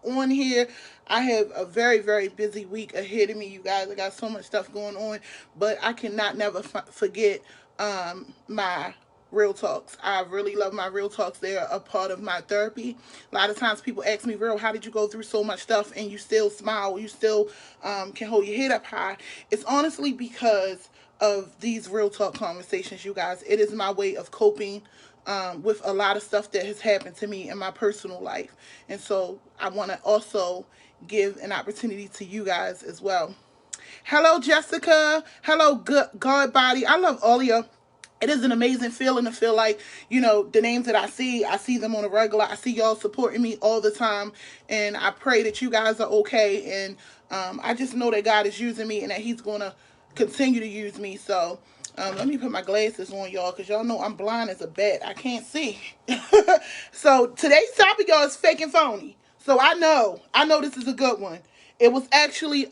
on here. I have a very, very busy week ahead of me, you guys. I got so much stuff going on, but I cannot never forget my real talks. I really love my real talks. They're a part of my therapy. A lot of times people ask me, Real, how did you go through so much stuff and you still smile, you still can hold your head up high? It's honestly because of these real talk conversations, you guys. It is my way of coping with a lot of stuff that has happened to me in my personal life. And so I want to also give an opportunity to you guys as well. Hello, Jessica. Hello, God Body. I love all of you. It is an amazing feeling to feel like, the names that I see them on a regular. I see y'all supporting me all the time. And I pray that you guys are okay. And I just know that God is using me and that he's going to continue to use me. So let me put my glasses on, y'all, because y'all know I'm blind as a bat. I can't see. So today's topic, y'all, is fake and phony. So I know this is a good one. It was actually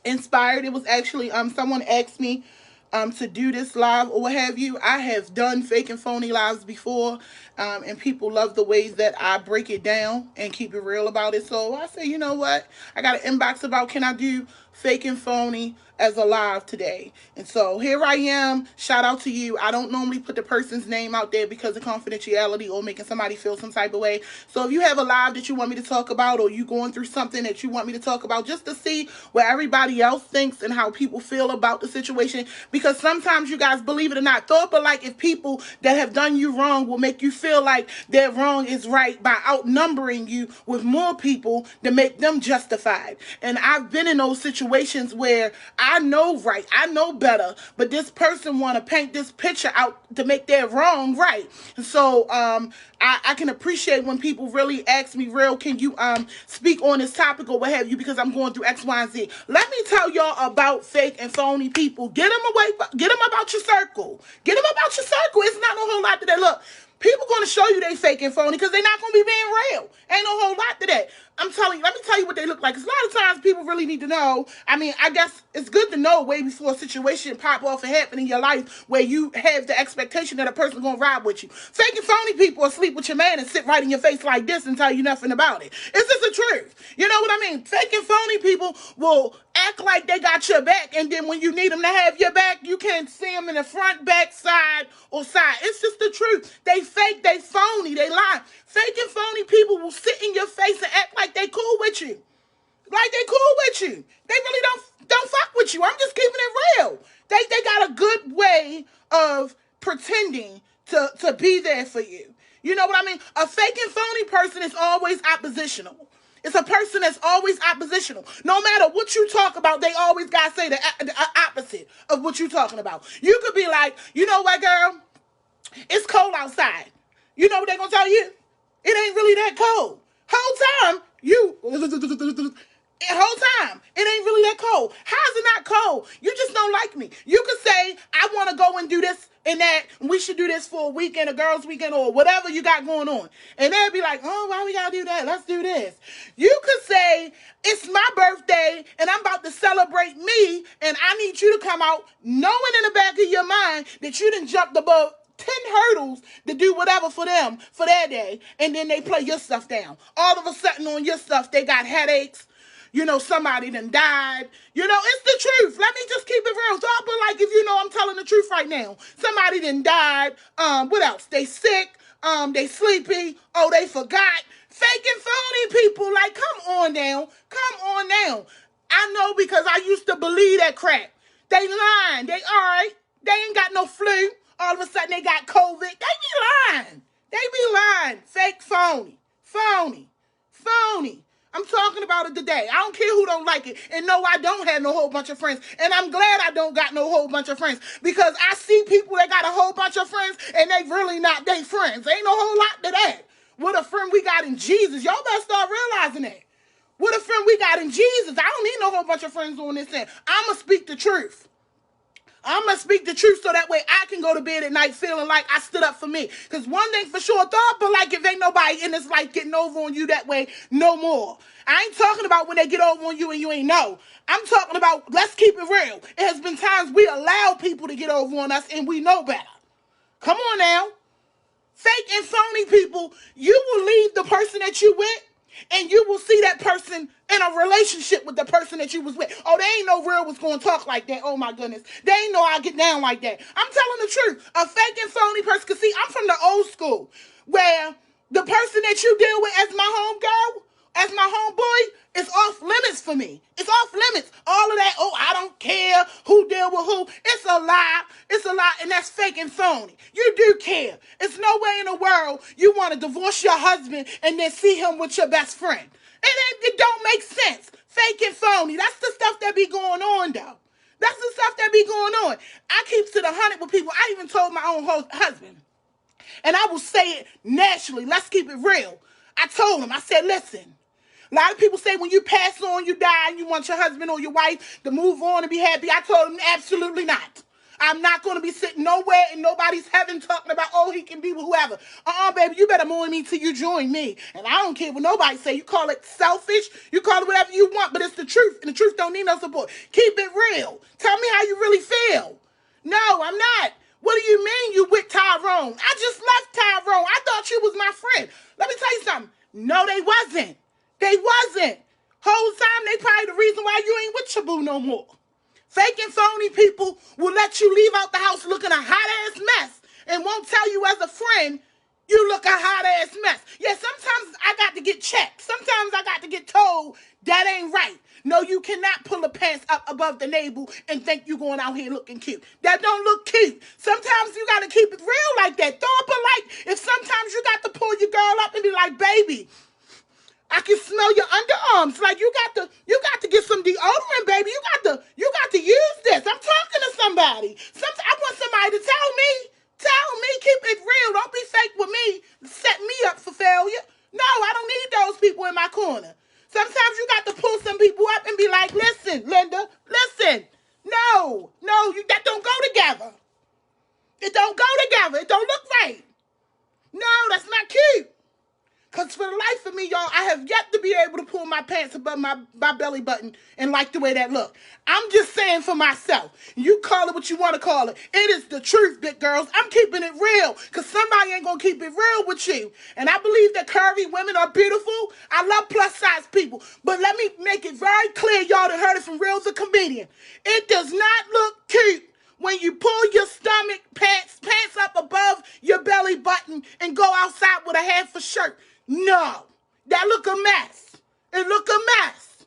inspired. It was actually someone asked me to do this live or what have you. I have done fake and phony lives before, and people love the ways that I break it down and keep it real about it. So I say, you know what? I got an inbox about, can I do fake and phony as a live today? And so here I am. Shout out to you. I don't normally put the person's name out there because of confidentiality or making somebody feel some type of way. So if you have a live that you want me to talk about, or you going through something that you want me to talk about, just to see what everybody else thinks and how people feel about the situation, because sometimes, you guys, believe it or not, thought but like, if people that have done you wrong will make you feel like their wrong is right by outnumbering you with more people to make them justified. And I've been in those situations where I know right, I know better, but this person want to paint this picture out to make their wrong right. And so I can appreciate when people really ask me, Real, can you speak on this topic or what have you, because I'm going through X, Y, and Z. Let me tell y'all about fake and phony people. Get them away, get them about your circle. Get them about your circle. It's not no whole lot to that. Look, people going to show you they fake and phony because they're not going to be being real. Ain't no whole lot to that. I'm telling you, let me tell you what they look like. Because a lot of times people really need to know. I mean, I guess it's good to know way before a situation pop off and happen in your life where you have the expectation that a person's going to ride with you. Fake and phony people will sleep with your man and sit right in your face like this and tell you nothing about it. It's just the truth. You know what I mean? Fake and phony people will act like they got your back, and then when you need them to have your back, you can't see them in the front, back, side, or side. It's just the truth. They fake, they phony, they lie. Fake and phony people will sit in your face and act like they cool with you. Like they cool with you. They really don't fuck with you. I'm just keeping it real. They got a good way of pretending to be there for you. You know what I mean? A fake and phony person is always oppositional. It's a person that's always oppositional. No matter what you talk about, they always got to say the opposite of what you're talking about. You could be like, you know what, girl? It's cold outside. You know what they're going to tell you? It ain't really that cold. Whole time, it ain't really that cold. How is it not cold? You just don't like me. You could say, I want to go and do this and that. We should do this for a weekend, a girls' weekend, or whatever you got going on. And they'll be like, oh, why we got to do that? Let's do this. You could say, it's my birthday and I'm about to celebrate me, and I need you to come out knowing in the back of your mind that you done jumped above 10 hurdles to do whatever for them for their day, and then they play your stuff down. All of a sudden on your stuff, they got headaches. Somebody done died. It's the truth. Let me just keep it real. But like, if I'm telling the truth right now. Somebody done died. What else? They sick. They sleepy. Oh, they forgot. Fake and phony people. Like, come on now. Come on now. I know, because I used to believe that crap. They lying. They all right. They ain't got no flu. All of a sudden they got COVID. They be lying. They be lying. Fake, phony. Phony. Phony. I'm talking about it today. I don't care who don't like it. And no, I don't have no whole bunch of friends. And I'm glad I don't got no whole bunch of friends. Because I see people that got a whole bunch of friends and they really not they friends. Ain't no whole lot to that. What a friend we got in Jesus. Y'all better start realizing that. What a friend we got in Jesus. I don't need no whole bunch of friends on this end. I'm going to speak the truth. I'm going to speak the truth so that way I can go to bed at night feeling like I stood up for me. Because one thing for sure, thought, but like, if ain't nobody in this life getting over on you that way no more. I ain't talking about when they get over on you and you ain't know. I'm talking about, let's keep it real. It has been times we allow people to get over on us and we know better. Come on now. Fake and phony people, you will leave the person that you with And you will see that person in a relationship with the person that you was with. Oh, they ain't no real was going to talk like that. Oh, my goodness. They ain't know I get down like that. I'm telling the truth. A fake and phony person. Because, see, I'm from the old school where the person that you deal with as my homegirl, as my homeboy, is off limits for me. It's off limits. All of that, oh, I don't care who deal with who. It's a lie. It's a lie, and that's fake and phony. You do care. It's no way in the world you want to divorce your husband and then see him with your best friend. It don't make sense. Fake and phony. That's the stuff that be going on, though. That's the stuff that be going on. I keep to the 100 with people. I even told my own husband. And I will say it naturally. Let's keep it real. I told him, I said, listen. A lot of people say when you pass on, you die, and you want your husband or your wife to move on and be happy. I told him, absolutely not. I'm not going to be sitting nowhere in nobody's heaven talking about, oh, he can be with whoever. Baby, you better mourn me till you join me. And I don't care what nobody say. You call it selfish. You call it whatever you want, but it's the truth. And the truth don't need no support. Keep it real. Tell me how you really feel. No, I'm not. What do you mean you with Tyrone? I just left Tyrone. I thought you was my friend. Let me tell you something. No, they wasn't. They wasn't. Whole time they probably the reason why you ain't with your boo no more. Fake and phony people will let you leave out the house looking a hot-ass mess and won't tell you as a friend you look a hot-ass mess. Yeah, sometimes I got to get checked. Sometimes I got to get told that ain't right. No, you cannot pull the pants up above the navel and think you going out here looking cute. That don't look cute. Sometimes you got to keep it real like that. Throw up a like if sometimes you got to pull your girl up and be like, baby, I can smell your underarms. Like you got to get some deodorant, baby. You got to use this. I'm talking to somebody. I want somebody to tell me, keep it real. Don't be fake with me. Set me up for failure. No, I don't need those people in my corner. Sometimes you got to pull some people up and be like, listen, Linda, listen. No, that don't go together. It don't go together. It don't look right. No, that's not cute. Because for the life of me, y'all, I have yet to be able to pull my pants above my belly button and like the way that look. I'm just saying for myself. You call it what you want to call it. It is the truth, big girls. I'm keeping it real because somebody ain't going to keep it real with you. And I believe that curvy women are beautiful. I love plus-size people. But let me make it very clear, y'all that heard it from Realthecomedian. It does not look cute when you pull your stomach pants up above your belly button and go outside with a half a shirt. No, that look a mess. It look a mess.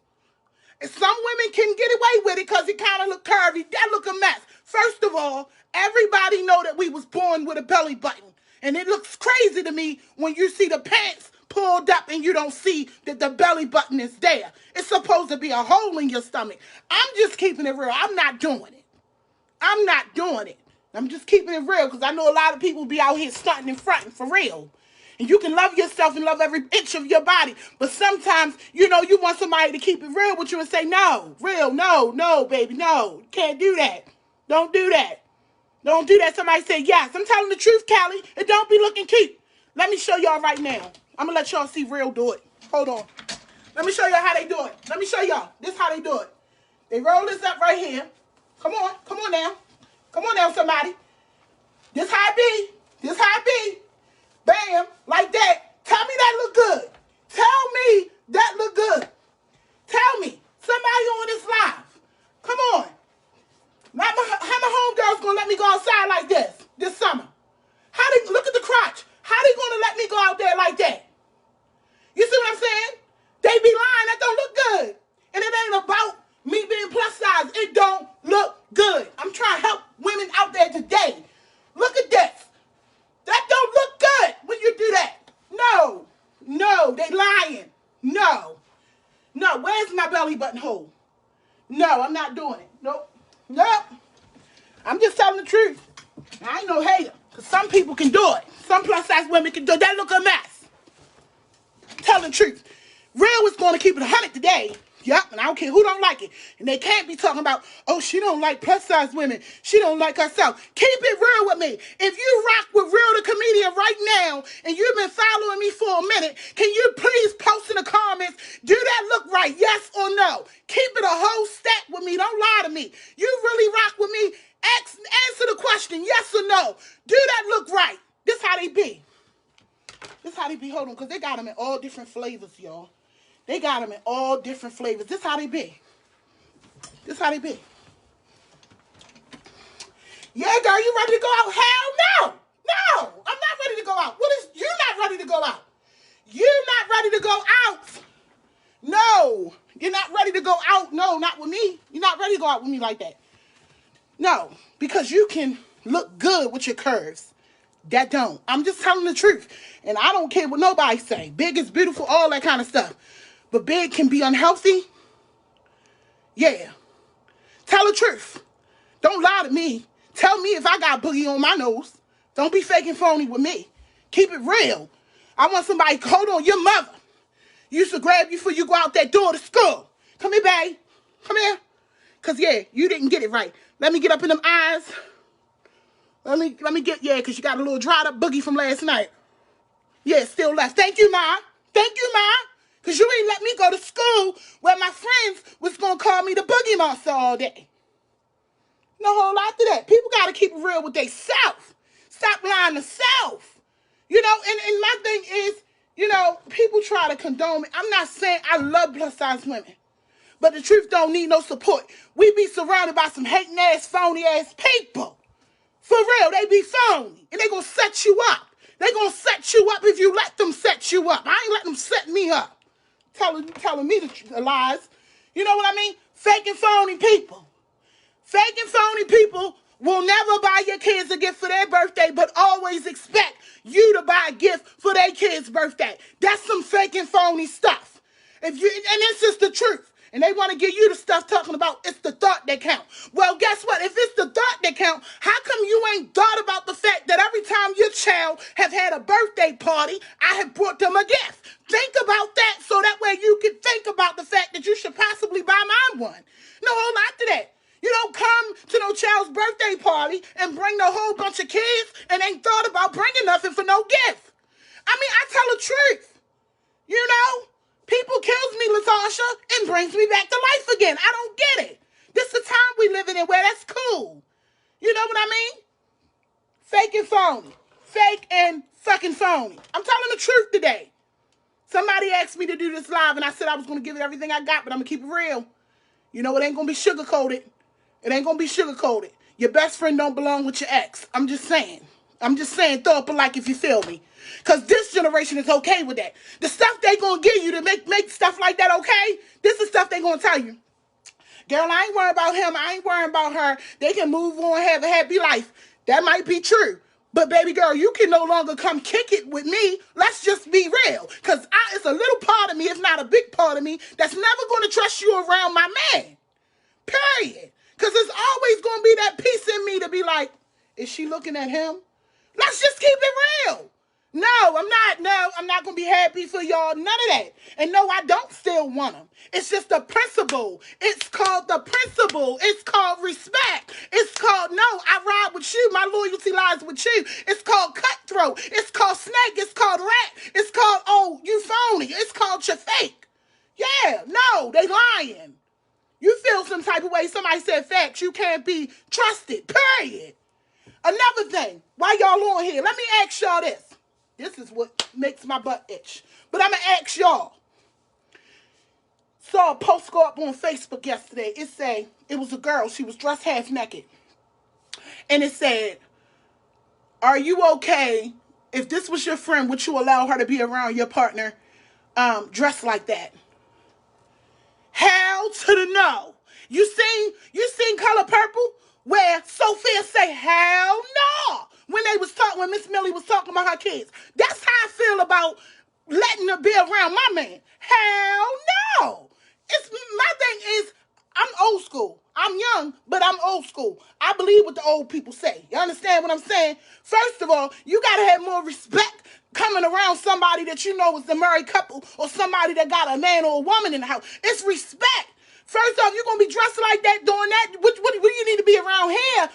And some women can get away with it because it kind of look curvy. That look a mess. First of all, everybody know that we was born with a belly button. And it looks crazy to me when you see the pants pulled up and you don't see that the belly button is there. It's supposed to be a hole in your stomach. I'm just keeping it real. I'm not doing it. I'm not doing it. I'm just keeping it real because I know a lot of people be out here stunting and fronting for real. And you can love yourself and love every inch of your body. But sometimes, you want somebody to keep it real with you and say, no, real, no, baby, no. Can't do that. Don't do that. Don't do that. Somebody say, yes. I'm telling the truth, Callie. It don't be looking cute. Let me show y'all right now. I'm going to let y'all see real do it. Hold on. Let me show y'all how they do it. Let me show y'all. This is how they do it. They roll this up right here. Come on now. Come on now, somebody. This how it be. This how it be. Bam, like that. Tell me that look good. Tell me that look good. Tell me. Somebody on this live. Come on. How my homegirls gonna let me go outside like this summer? Look at the crotch. How they gonna let me go out there like that? You see what I'm saying? They be lying. That don't look good. And it ain't about me being plus size. It don't look good. I'm trying to help women out there today. Look at this. That don't look good when you do that. No, they lying. No, where's my belly button hole? No, I'm not doing it. Nope. I'm just telling the truth. I ain't no hater. Because some people can do it. Some plus size women can do it. That look a mess. Telling the truth. Real is going to keep it 100 today. Yep, and I don't care who don't like it. And they can't be talking about, oh, she don't like plus-size women. She don't like herself. Keep it real with me. If you rock with Real the Comedian right now, and you've been following me for a minute, can you please post in the comments, do that look right, yes or no? Keep it a whole stack with me. Don't lie to me. You really rock with me? Answer the question, yes or no. Do that look right. This how they be. This how they be. Hold on, because they got them in all different flavors, y'all. They got them in all different flavors. This how they be. This how they be. Yeah, girl, you ready to go out? Hell no. No, I'm not ready to go out. You're not ready to go out. You're not ready to go out. No, you're not ready to go out. No, not with me. You're not ready to go out with me like that. No, because you can look good with your curves. That don't. I'm just telling the truth. And I don't care what nobody say. Big is beautiful, all that kind of stuff. But big can be unhealthy. Yeah. Tell the truth. Don't lie to me. Tell me if I got boogie on my nose. Don't be faking phony with me. Keep it real. I want somebody, hold on, your mother used to grab you before you go out that door to school. Come here, babe. Come here. Because, yeah, you didn't get it right. Let me get up in them eyes. Let me get, yeah, because you got a little dried up boogie from last night. Yeah, still left. Thank you, Ma. Thank you, Ma. Because you ain't let me go to school where my friends was going to call me the boogie monster all day. No whole lot to that. People got to keep it real with they self. Stop lying to self. You know, and my thing is, you know, people try to condone it. I'm not saying I love plus-size women. But the truth don't need no support. We be surrounded by some hating-ass, phony-ass people. For real, they be phony. And they going to set you up. They going to set you up if you let them set you up. I ain't letting them set me up. Telling me the lies. You know what I mean? Fake and phony people. Fake and phony people will never buy your kids a gift for their birthday, but always expect you to buy a gift for their kid's birthday. That's some fake and phony stuff. And it's just the truth. And they want to give you the stuff talking about it's the thought that count. Well, guess what? If it's the thought that count, how come you ain't thought about the fact that every time your child have had a birthday party, I have brought them a gift? Think about that so that way you can think about the fact that you should possibly buy mine one. No whole lot to that. You don't come to no child's birthday party and bring a whole bunch of kids and ain't thought about bringing nothing for no gift. I mean, I tell the truth. You know? People kills me, Latasha, and brings me back to life again. I don't get it. This is the time we living in where that's cool. You know what I mean? Fake and phony. Fake and fucking phony. I'm telling the truth today. Somebody asked me to do this live, and I said I was going to give it everything I got, but I'm going to keep it real. You know, it ain't going to be sugar-coated. It ain't going to be sugar-coated. Your best friend don't belong with your ex. I'm just saying. Throw up a like if you feel me. Because this generation is okay with that. The stuff they going to give you to make stuff like that okay, this is stuff they going to tell you. Girl, I ain't worried about him. I ain't worried about her. They can move on, have a happy life. That might be true. But baby girl, you can no longer come kick it with me. Let's just be real. Because it's a little part of me, if not a big part of me, that's never going to trust you around my man. Period. Because there's always going to be that piece in me to be like, is she looking at him? Let's just keep it real. No, I'm not going to be happy for y'all. None of that. And no, I don't still want them. It's just the principle. It's called the principle. It's called respect. It's called, no, I ride with you. My loyalty lies with you. It's called cutthroat. It's called snake. It's called rat. It's called, oh, you phony. It's called you fake. Yeah, no, they lying. You feel some type of way. Somebody said facts. You can't be trusted. Period. Another thing, while y'all on here, let me ask y'all this. This is what makes my butt itch. But I'm going to ask y'all. Saw a post go up on Facebook yesterday. It was a girl. She was dressed half naked. And it said, are you okay if this was your friend, would you allow her to be around your partner dressed like that? Hell to the no. You seen Color Purple? Where Sophia say, hell no. When Miss Millie was talking about her kids. That's how I feel about letting her be around my man. Hell no. My thing is, I'm old school. I'm young, but I'm old school. I believe what the old people say. You understand what I'm saying? First of all, you got to have more respect coming around somebody that you know is the married couple or somebody that got a man or a woman in the house. It's respect. First off, you're going to be dressed like that doing that. What do you need to be around here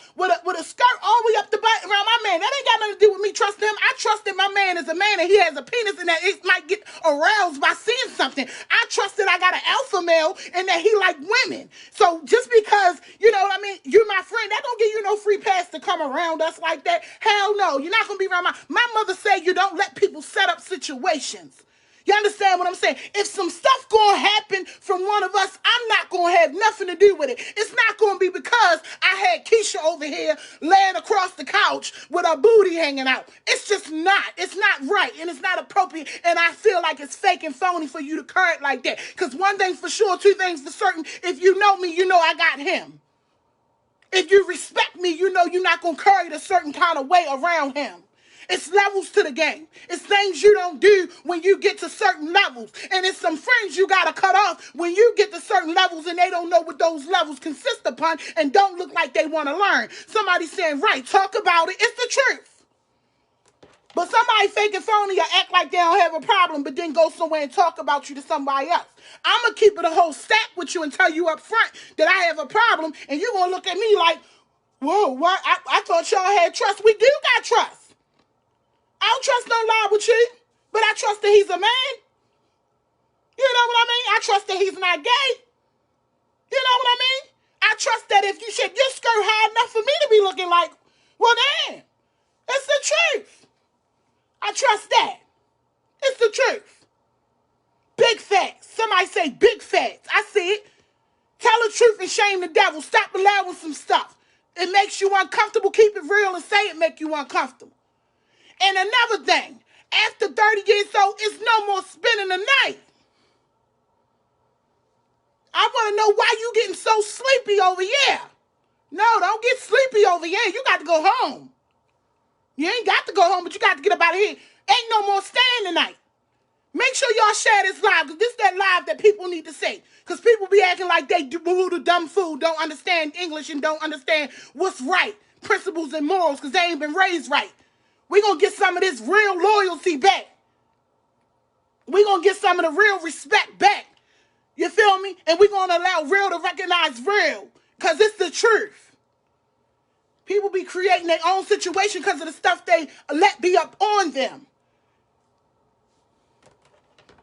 with a skirt all the way up the butt around my man? That ain't got nothing to do with me trusting him. I trust that my man is a man and he has a penis and that it might get aroused by seeing something. I trust that I got an alpha male and that he like women. So just because, you know what I mean, you're my friend, that don't give you no free pass to come around us like that. Hell no. You're not going to be around my mother said you don't let people set up situations. You understand what I'm saying? If some stuff gonna happen from one of us, I'm not gonna have nothing to do with it. It's not gonna be because I had Keisha over here laying across the couch with her booty hanging out. It's just not. It's not right, and it's not appropriate, and I feel like it's fake and phony for you to curse like that. Because one thing for sure, two things for certain, if you know me, you know I got him. If you respect me, you know you're not going to carry it a certain kind of way around him. It's levels to the game. It's things you don't do when you get to certain levels. And it's some friends you got to cut off when you get to certain levels and they don't know what those levels consist upon and don't look like they want to learn. Somebody saying, right, talk about it. It's the truth. But somebody fake and phony or act like they don't have a problem, but then go somewhere and talk about you to somebody else. I'm going to keep it a whole stack with you and tell you up front that I have a problem, and you're going to look at me like, whoa, what? I thought y'all had trust. We do got trust. I don't trust no lie with you, but I trust that he's a man. You know what I mean? I trust that he's not gay. You know what I mean? I trust that if you said your skirt high enough for me to be looking like, well, damn, it's the truth. I trust that. It's the truth. Big facts. Somebody say big facts. I see it. Tell the truth and shame the devil. Stop allowing some stuff. It makes you uncomfortable. Keep it real and say it make you uncomfortable. And another thing, after 30 years old, it's no more spending the night. I want to know why you getting so sleepy over here. No, don't get sleepy over here. You got to go home. You ain't got to go home, but you got to get up out of here. Ain't no more staying tonight. Make sure y'all share this live, because this is that live that people need to say. Because people be acting like they do the dumb fool, don't understand English and don't understand what's right, principles and morals, because they ain't been raised right. We're going to get some of this real loyalty back. We're going to get some of the real respect back. You feel me? And we're going to allow real to recognize real, because it's the truth. People be creating their own situation because of the stuff they let be up on them.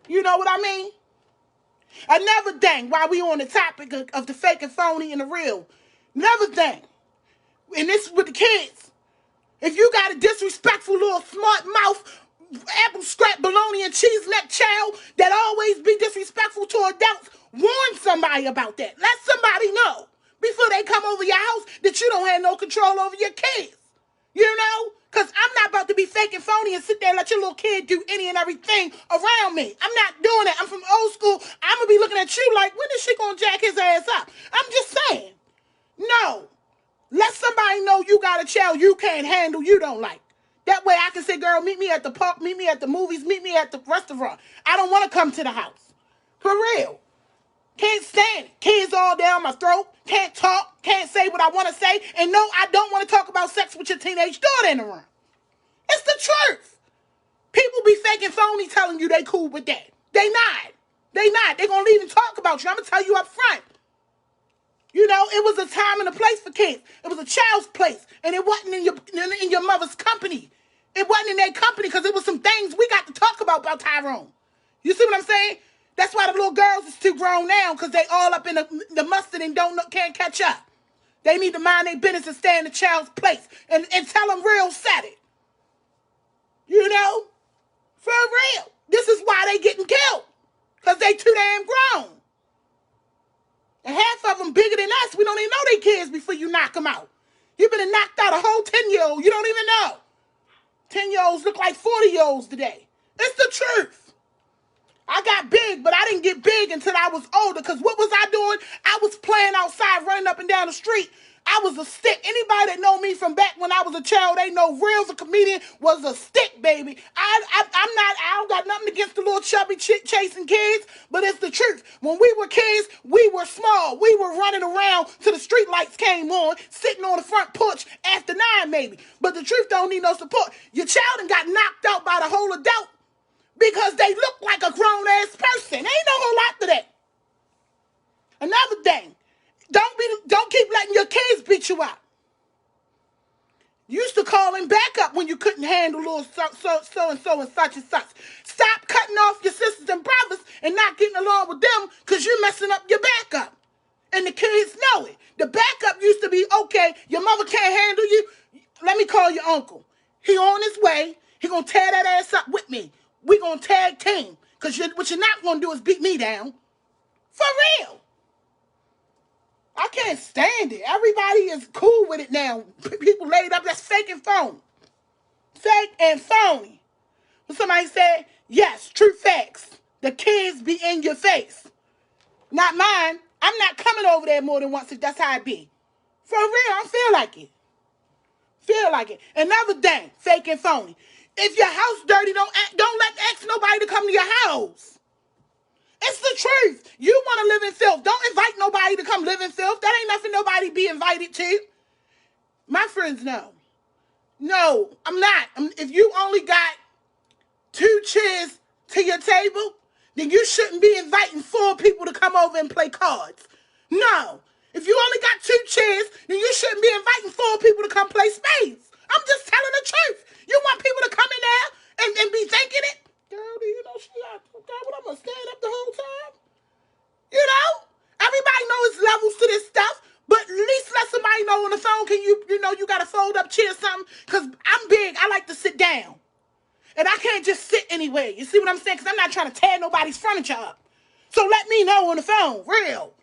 You know what I mean? Another thing, while we on the topic of the fake and phony and the real, another thing, and this is with the kids. If you got a disrespectful little smart mouth, apple scrap bologna and cheese neck child that always be disrespectful to adults, warn somebody about that. Let somebody know before they come over your house that you don't have no control over your kids. You know? Because I'm not about to be fake and phony and sit there and let your little kid do any and everything around me. I'm not doing that. I'm from old school. I'm going to be looking at you like, when is she going to jack his ass up? I'm just saying. No. Let somebody know you got a child you can't handle, you don't like. That way I can say, girl, meet me at the park, meet me at the movies, meet me at the restaurant. I don't want to come to the house. For real. Can't stand it. Kids all down my throat. Can't talk. Can't say what I want to say. And no, I don't want to talk about sex with your teenage daughter in the room. It's the truth. People be fake and phony telling you they cool with that. They not. They not. They going to leave and talk about you. I'm going to tell you up front. You know, it was a time and a place for kids. It was a child's place. And it wasn't in your mother's company. It wasn't in their company because it was some things we got to talk about Tyrone. You see what I'm saying? That's why the little girls is too grown now, because they all up in the mustard and can't catch up. They need to mind their business and stay in the child's place and tell them real set it. You know? For real. This is why they getting killed. Because they too damn grown. And half of them bigger than us. We don't even know they kids before you knock them out. You've been knocked out a whole 10-year-old. You don't even know. 10-year-olds look like 40-year-olds today. It's the truth. I got big, but I didn't get big until I was older. Because what was I doing? I was playing outside, running up and down the street. I was a stick. Anybody that know me from back when I was a child, they know Realthecomedian was a stick, baby. I don't got nothing against the little chubby chick chasing kids, but it's the truth. When we were kids, we were small. We were running around till the street lights came on, sitting on the front porch after 9, maybe. But the truth don't need no support. Your child done got knocked out by the whole adult because they look like a grown-ass person. Ain't no whole lot to that. Another thing. Don't keep letting your kids beat you up. You used to call him back up when you couldn't handle little so and such and such. Stop cutting off your sisters and brothers and not getting along with them because you're messing up your backup. And the kids know it. The backup used to be, okay, your mother can't handle you. Let me call your uncle. He on his way. He gonna tear that ass up with me. We gonna tag team. Because what you're not going to do is beat me down. For real. I can't stand it. Everybody is cool with it now. People laid up, that's fake and phony. Fake and phony. When somebody said, yes, true facts. The kids be in your face. Not mine. I'm not coming over there more than once if that's how it be. For real, I don't feel like it. Feel like it. Another thing, fake and phony. If your house dirty, don't ask nobody to come to your house. It's the truth. You want to live in filth. Don't invite nobody to come live in filth. That ain't nothing nobody be invited to. My friends know. No, I'm not. If you only got 2 chairs to your table, then you shouldn't be inviting 4 people to come over and play cards. No. If you only got 2 chairs, then you shouldn't be inviting 4 people to come play spades. I'm just telling the truth. You want people to come in there and be thinking it? Girl, do you know she got, God, what, I'm going to stand up the whole time? You know? Everybody knows levels to this stuff, but at least let somebody know on the phone, can you know, you got to fold up chair or something? Because I'm big. I like to sit down. And I can't just sit anywhere. You see what I'm saying? Because I'm not trying to tear nobody's furniture up. So let me know on the phone. Real.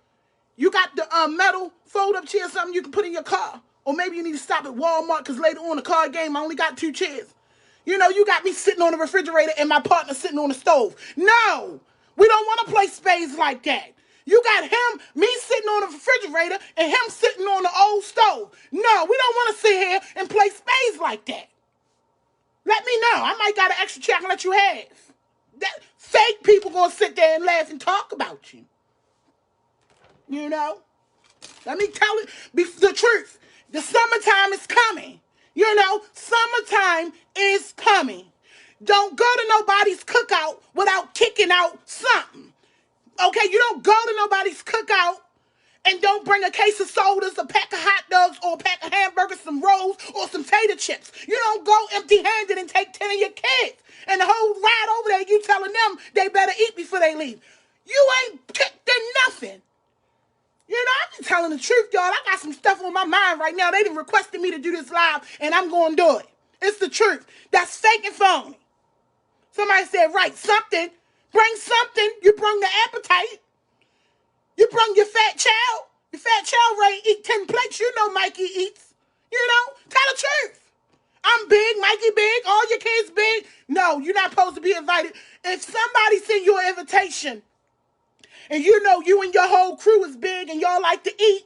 You got the metal fold-up chair or something you can put in your car. Or maybe you need to stop at Walmart because later on the card game, I only got 2 chairs. You know, you got me sitting on the refrigerator and my partner sitting on the stove. No. We don't want to play spades like that. You got me sitting on the refrigerator and him sitting on the old stove. No, we don't want to sit here and play spades like that. Let me know. I might got an extra check and let you have. That fake people gonna sit there and laugh and talk about you. You know? Let me tell you the truth. The summertime is coming. You know, summertime is coming. Don't go to nobody's cookout without kicking out something. Okay, you don't go to nobody's cookout and don't bring a case of sodas, a pack of hot dogs, or a pack of hamburgers, some rolls, or some tater chips. You don't go empty-handed and take 10 of your kids. And the whole ride over there, you telling them they better eat before they leave. You ain't kicked in nothing. You know, I'm just telling the truth, y'all. I got some stuff on my mind right now. They done requested me to do this live, and I'm going to do it. It's the truth. That's fake and phony. Somebody said, right, something. Bring something. You bring the appetite. You bring your fat child. Your fat child ready to eat 10 plates. You know Mikey eats. You know, tell the truth. I'm big, Mikey big, all your kids big. No, you're not supposed to be invited. If somebody send you an invitation, and you know you and your whole crew is big and y'all like to eat,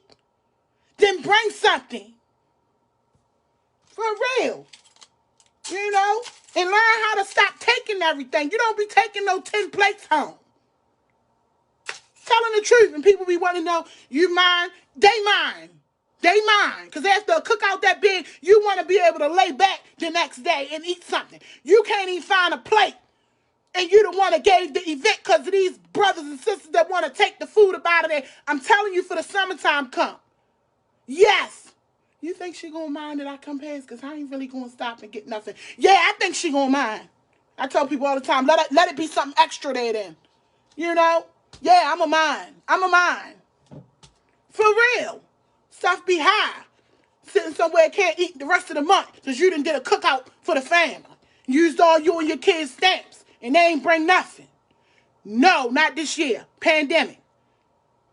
then bring something. For real. You know? And learn how to stop taking everything. You don't be taking no 10 plates home. Telling the truth. And people be wanting to know, you mine? They mine. They mine. Because after a cookout that big, you want to be able to lay back the next day and eat something. You can't even find a plate. And you the one that gave the event because of these brothers and sisters that want to take the food up out of there. I'm telling you, for the summertime come. Yes. You think she gonna mind that I come past? Because I ain't really gonna stop and get nothing. Yeah, I think she gonna mind. I tell people all the time, let it be something extra there then. You know? Yeah, I'm a mind. I'm a mind. For real. Stuff be high. Sitting somewhere can't eat the rest of the month because you done did a cookout for the family. Used all you and your kids' stamps. And they ain't bring nothing. No, not this year. Pandemic.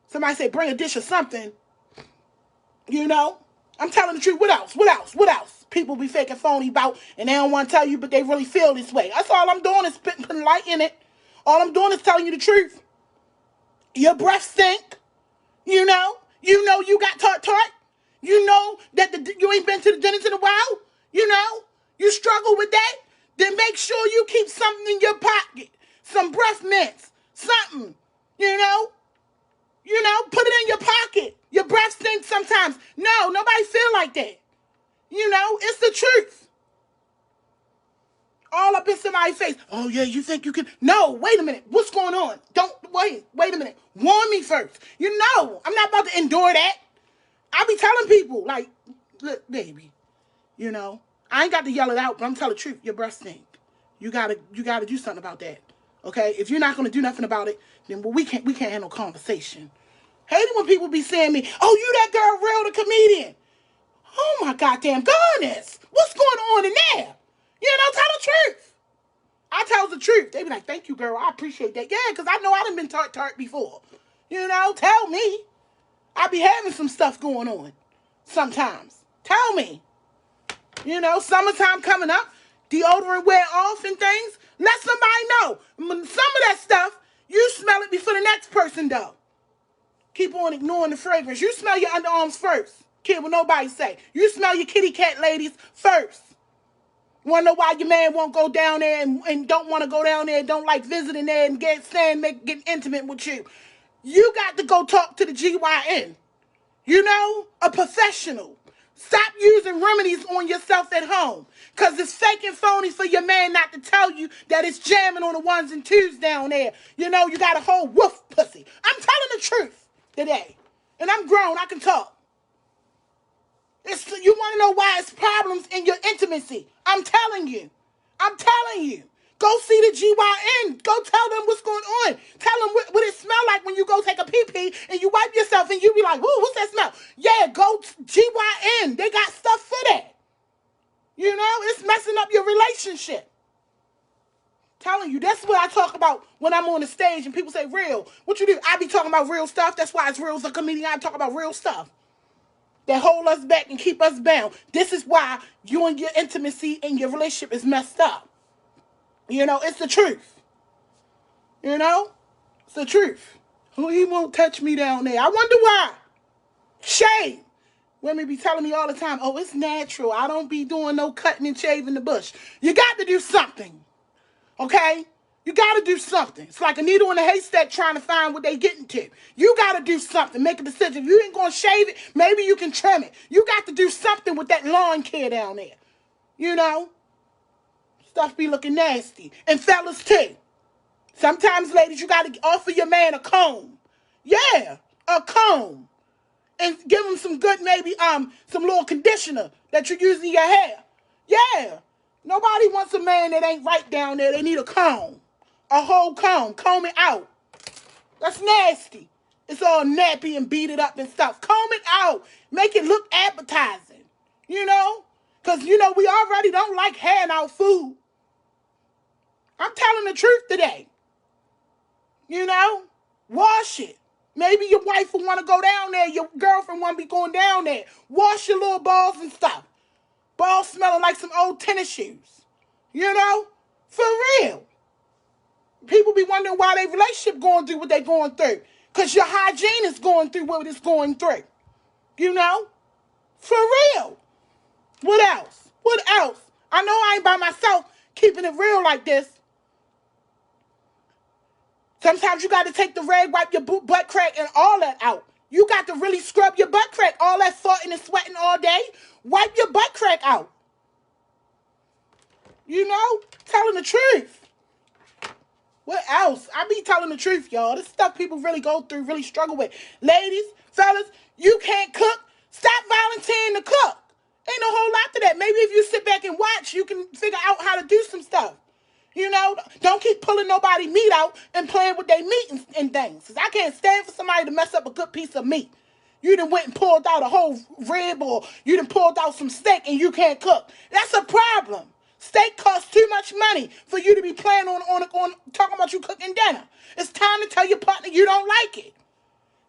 Somebody say bring a dish or something. You know? I'm telling the truth. What else? What else? What else? People be faking phony about and they don't want to tell you, but they really feel this way. That's all I'm doing is putting light in it. All I'm doing is telling you the truth. Your breath stink. You know? You know you got tart. You know that you ain't been to the dentist in a while. You know? You struggle with that. Then make sure you keep something in your pocket. Some breath mints. Something. You know? Put it in your pocket. Your breath stinks sometimes. No, nobody feel like that. You know? It's the truth. All up in somebody's face. Oh, yeah, you think you can? No, wait a minute. What's going on? Don't, wait a minute. Warn me first. You know, I'm not about to endure that. I be telling people, like, look, baby, you know, I ain't got to yell it out, but I'm telling the truth. Your breath stink. You gotta do something about that. Okay? If you're not gonna do nothing about it, then we can't handle conversation. Hate it when people be saying me, oh, you that girl Real the comedian. Oh my goddamn goodness. What's going on in there? You know, tell the truth. I tell the truth. They be like, thank you, girl. I appreciate that. Yeah, because I know I done been tart before. You know, tell me. I be having some stuff going on sometimes. Tell me. You know, summertime coming up, deodorant wear off and things. Let somebody know. Some of that stuff, you smell it before the next person does. Keep on ignoring the fragrance. You smell your underarms first. Care what nobody say. You smell your kitty cat ladies first. Want to know why your man won't go down there and don't want to go down there and don't like visiting there and get intimate with you. You got to go talk to the GYN. You know, a professional. Stop using remedies on yourself at home. Because it's fake and phony for your man not to tell you that it's jamming on the ones and twos down there. You know, you got a whole wolf pussy. I'm telling the truth today. And I'm grown. I can talk. You want to know why it's problems in your intimacy. I'm telling you. I'm telling you. Go see the GYN. Go tell them what's going on. Tell them what it smell like when you go take a pee-pee and you wipe yourself and you be like, whoa, what's that smell? Yeah, go GYN. They got stuff for that. You know, it's messing up your relationship. Telling you, that's what I talk about when I'm on the stage and people say, real. What you do? I be talking about real stuff. That's why it's Realthecomedian. I talk about real stuff that hold us back and keep us bound. This is why you and your intimacy and your relationship is messed up. You know, it's the truth. You know? It's the truth. Oh, he won't touch me down there. I wonder why. Shame. Women be telling me all the time, oh, it's natural. I don't be doing no cutting and shaving the bush. You got to do something. Okay? You got to do something. It's like a needle in a haystack trying to find what they getting to. You got to do something. Make a decision. If you ain't going to shave it, maybe you can trim it. You got to do something with that lawn care down there. You know? Stuff be looking nasty. And fellas, too. Sometimes, ladies, you got to offer your man a comb. Yeah, a comb. And give him some good, maybe, some little conditioner that you use in your hair. Yeah. Nobody wants a man that ain't right down there. They need a comb. A whole comb. Comb it out. That's nasty. It's all nappy and beat it up and stuff. Comb it out. Make it look appetizing. You know? Because, you know, we already don't like hand out food. I'm telling the truth today. You know? Wash it. Maybe your wife will want to go down there. Your girlfriend want to be going down there. Wash your little balls and stuff. Balls smelling like some old tennis shoes. You know? For real. People be wondering why their relationship going through what they going through. Because your hygiene is going through what it's going through. You know? For real. What else? What else? I know I ain't by myself keeping it real like this. Sometimes you got to take the rag, wipe your butt crack and all that out. You got to really scrub your butt crack. All that farting and sweating all day. Wipe your butt crack out. You know? Telling the truth. What else? I be telling the truth, y'all. This stuff people really go through, really struggle with. Ladies, fellas, you can't cook. Stop volunteering to cook. Ain't no whole lot to that. Maybe if you sit back and watch, you can figure out how to do some stuff. You know, don't keep pulling nobody meat out and playing with their meat and things. Because I can't stand for somebody to mess up a good piece of meat. You done went and pulled out a whole rib or you done pulled out some steak and you can't cook. That's a problem. Steak costs too much money for you to be playing on talking about you cooking dinner. It's time to tell your partner you don't like it.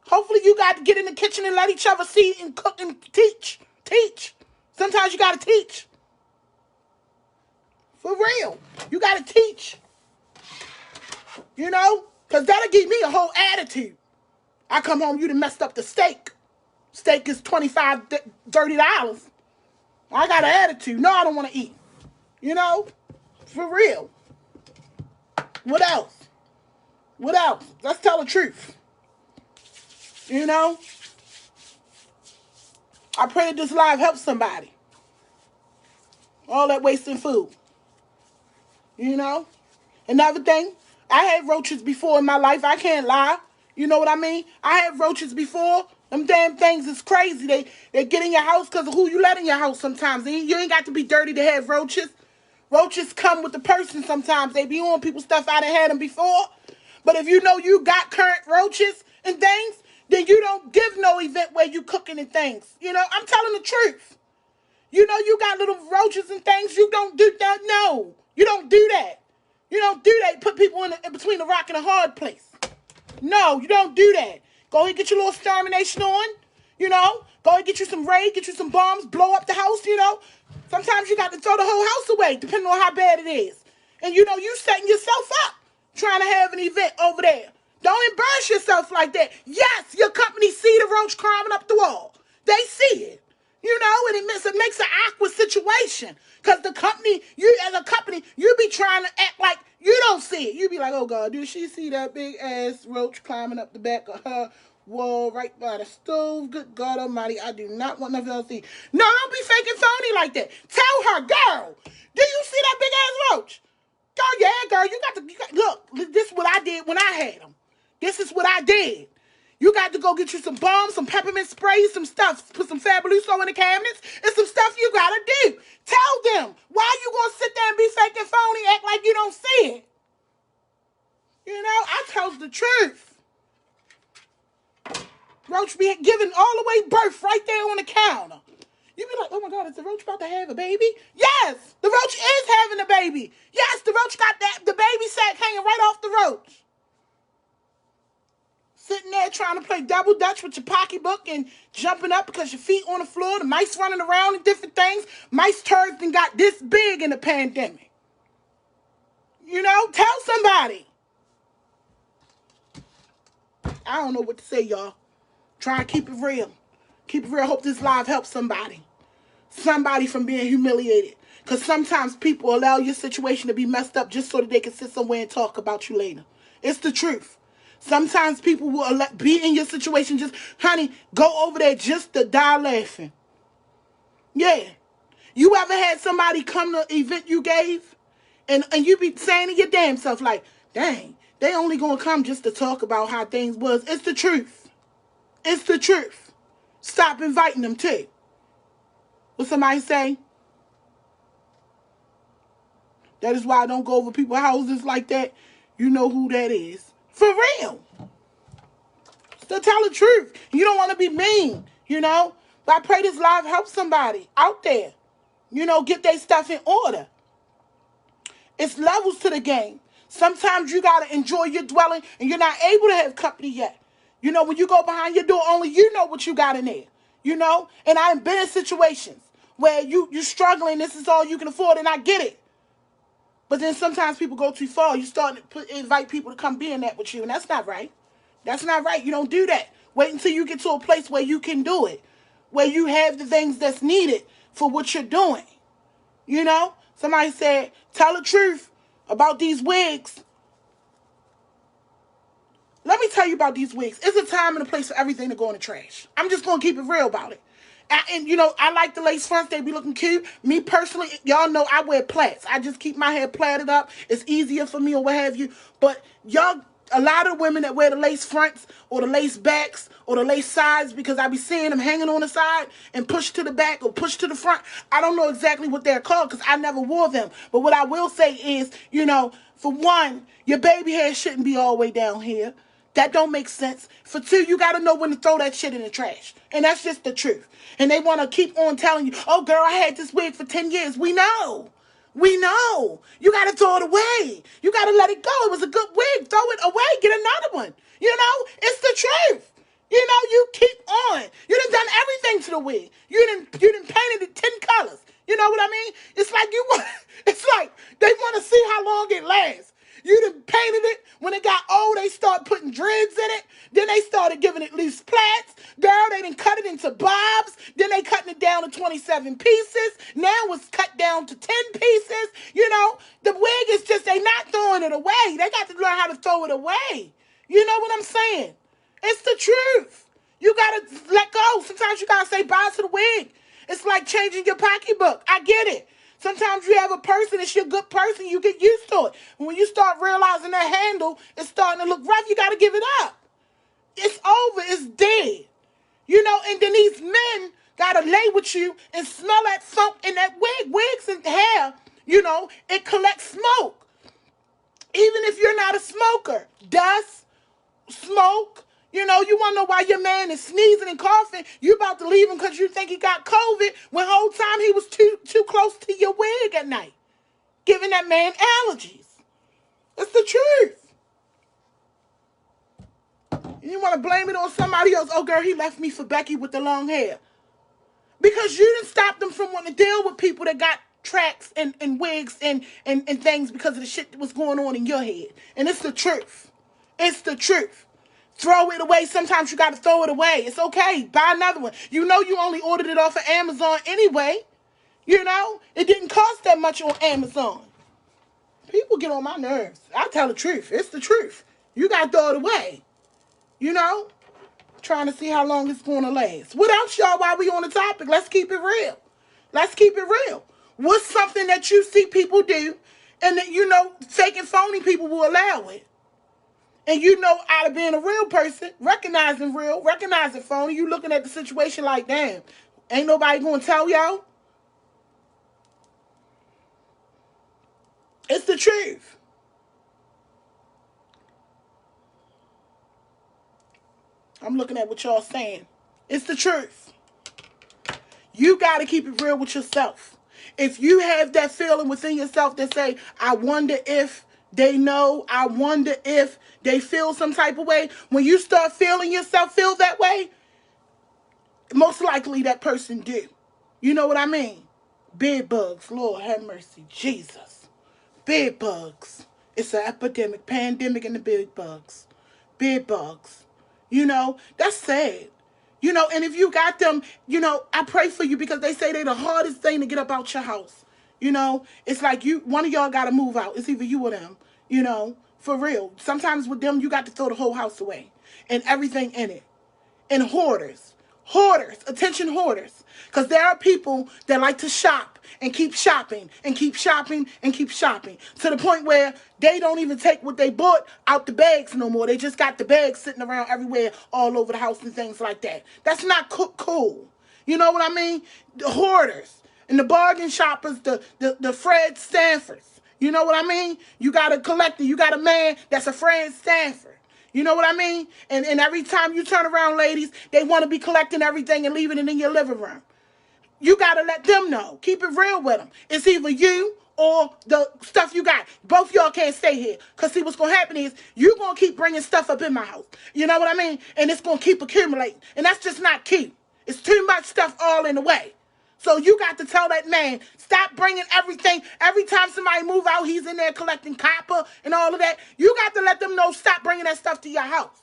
Hopefully you got to get in the kitchen and let each other see and cook and teach. Teach. Sometimes you got to teach. For real. You got to teach. You know? Because that'll give me a whole attitude. I come home, you done messed up the steak. Steak is $25, $30. I got an attitude. No, I don't want to eat. You know? For real. What else? What else? Let's tell the truth. You know? I pray that this live helps somebody. All that wasting food. You know? Another thing, I had roaches before in my life. I can't lie. You know what I mean? I had roaches before. Them damn things is crazy. They get in your house because of who you let in your house sometimes. You ain't got to be dirty to have roaches. Roaches come with the person sometimes. They be on people's stuff. I done had them before. But if you know you got current roaches and things, then you don't give no event where you cooking and things. You know, I'm telling the truth. You know you got little roaches and things. You don't do that. No, you don't do that. You don't do that. You put people in between a rock and a hard place. No, you don't do that. Go ahead and get your little extermination on. Go ahead and get you some raid, get you some bombs, blow up the house, Sometimes you got to throw the whole house away, depending on how bad it is. And you setting yourself up trying to have an event over there. Don't embarrass yourself like that. Yes, your company see the roach climbing up the wall. They see it. And it makes an awkward situation. Because the company, as a company, you be trying to act like you don't see it. You be like, oh God, do she see that big ass roach climbing up the back of her wall right by the stove? Good God Almighty, I do not want nothing else to see. No, don't be faking phony like that. Tell her, girl, do you see that big ass roach? Girl, yeah, girl, look, this is what I did when I had them. This is what I did. You got to go get you some bombs, some peppermint spray, some stuff. Put some Fabuloso in the cabinets. It's some stuff you got to do. Tell them. Why you going to sit there and be fake and phony, act like you don't see it? I told the truth. Roach be giving all the way birth right there on the counter. You be like, oh my God, is the roach about to have a baby? Yes, the roach is having a baby. Yes, the roach got the baby sack hanging right off the roach. Sitting there trying to play double dutch with your pocketbook and jumping up because your feet on the floor, the mice running around and different things. Mice turds and got this big in the pandemic. Tell somebody. I don't know what to say, y'all. Try and keep it real. Keep it real. Hope this live helps somebody. Somebody from being humiliated. Because sometimes people allow your situation to be messed up just so that they can sit somewhere and talk about you later. It's the truth. Sometimes people will be in your situation just, honey, go over there just to die laughing. Yeah. You ever had somebody come to an event you gave and you be saying to your damn self like, dang, they only going to come just to talk about how things was. It's the truth. It's the truth. Stop inviting them too. What somebody say? That is why I don't go over people's houses like that. You know who that is. For real. To tell the truth. You don't want to be mean, But I pray this live helps somebody out there. Get their stuff in order. It's levels to the game. Sometimes you got to enjoy your dwelling and you're not able to have company yet. When you go behind your door, only you know what you got in there. And I've been in situations where you struggling, this is all you can afford, and I get it. But then sometimes people go too far. You start to invite people to come be in that with you, and that's not right. That's not right. You don't do that. Wait until you get to a place where you can do it, where you have the things that's needed for what you're doing. Somebody said, tell the truth about these wigs. Let me tell you about these wigs. It's a time and a place for everything to go in the trash. I'm just going to keep it real about it. I like the lace fronts. They be looking cute. Me personally, y'all know I wear plaits. I just keep my hair plaited up. It's easier for me or what have you. But a lot of women that wear the lace fronts or the lace backs or the lace sides, because I be seeing them hanging on the side and pushed to the back or pushed to the front. I don't know exactly what they're called because I never wore them. But what I will say is, for one, your baby hair shouldn't be all the way down here. That don't make sense. For two, you got to know when to throw that shit in the trash. And that's just the truth. And they want to keep on telling you, oh, girl, I had this wig for 10 years. We know. We know. You got to throw it away. You got to let it go. It was a good wig. Throw it away. Get another one. It's the truth. You keep on. You done everything to the wig. You done painted it 10 colors. You know what I mean? It's like they want to see how long it lasts. You done painted it. When it got old, they start putting dreads in it. Then they started giving it loose plaits. Girl, they done cut it into bobs. Then they cutting it down to 27 pieces. Now it's cut down to 10 pieces. The wig is just, they not throwing it away. They got to learn how to throw it away. You know what I'm saying? It's the truth. You got to let go. Sometimes you got to say bye to the wig. It's like changing your pocketbook. I get it. Sometimes you have a person, it's your good person, you get used to it. When you start realizing that handle is starting to look rough, you got to give it up. It's over. It's dead. And then these men got to lay with you and smell that funk in that wig. Wigs and hair, it collects smoke. Even if you're not a smoker. Dust, smoke. You want to know why your man is sneezing and coughing. You about to leave him because you think he got COVID when the whole time he was too close to your wig at night. Giving that man allergies. It's the truth. You want to blame it on somebody else. Oh, girl, he left me for Becky with the long hair. Because you didn't stop them from wanting to deal with people that got tracks and wigs and things because of the shit that was going on in your head. And it's the truth. It's the truth. Throw it away. Sometimes you got to throw it away. It's okay. Buy another one. You know you only ordered it off of Amazon anyway. You know? It didn't cost that much on Amazon. People get on my nerves. I tell the truth. It's the truth. You got to throw it away. You know? Trying to see how long it's going to last. What else, y'all, while we on the topic? Let's keep it real. Let's keep it real. What's something that you see people do and that you know fake and phony people will allow it? And you know, out of being a real person, recognizing real, recognizing phony, you looking at the situation like, damn, ain't nobody going to tell y'all? It's the truth. I'm looking at what y'all saying. It's the truth. You got to keep it real with yourself. If you have that feeling within yourself that say, I wonder if they know, I wonder if they feel some type of way, when you start feeling yourself feel that way, most likely that person do. You know what I mean? Bed bugs. Lord have mercy. Jesus. Bed bugs. It's an epidemic, pandemic in the bed bugs. Bed bugs. You know, that's sad. You know, and if you got them, you know, I pray for you because they say they're the hardest thing to get up out your house. You know, it's like one of y'all got to move out. It's either you or them, you know, for real. Sometimes with them, you got to throw the whole house away and everything in it. And hoarders. Hoarders. Attention hoarders. Because there are people that like to shop and keep shopping and keep shopping and keep shopping. To the point where they don't even take what they bought out the bags no more. They just got the bags sitting around everywhere all over the house and things like that. That's not cool. You know what I mean? The hoarders and the bargain shoppers, the Fred Stanfords. You know what I mean? You got a collector. You got a man that's a Fred Stanford. You know what I mean? And every time you turn around, ladies, they want to be collecting everything and leaving it in your living room. You got to let them know. Keep it real with them. It's either you or the stuff you got. Both y'all can't stay here. Because see, what's going to happen is you're going to keep bringing stuff up in my house. You know what I mean? And it's going to keep accumulating. And that's just not cute. It's too much stuff all in the way. So you got to tell that man, stop bringing everything. Every time somebody move out, he's in there collecting copper and all of that. You got to let them know, stop bringing that stuff to your house.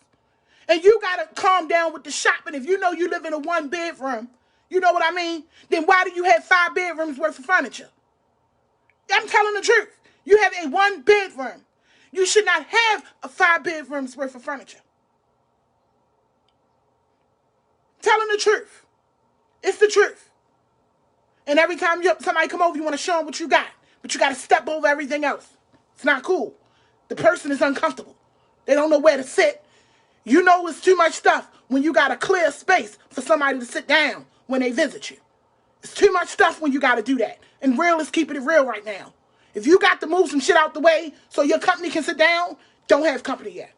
And you got to calm down with the shopping. If you know you live in a 1-bedroom, you know what I mean? Then why do you have 5 bedrooms worth of furniture? I'm telling the truth. You have a 1-bedroom. You should not have a 5 bedrooms worth of furniture. Telling the truth. It's the truth. And every time somebody come over, you want to show them what you got. But you got to step over everything else. It's not cool. The person is uncomfortable. They don't know where to sit. You know it's too much stuff when you got to clear space for somebody to sit down when they visit you. It's too much stuff when you got to do that. And real is keeping it real right now. If you got to move some shit out the way so your company can sit down, don't have company yet.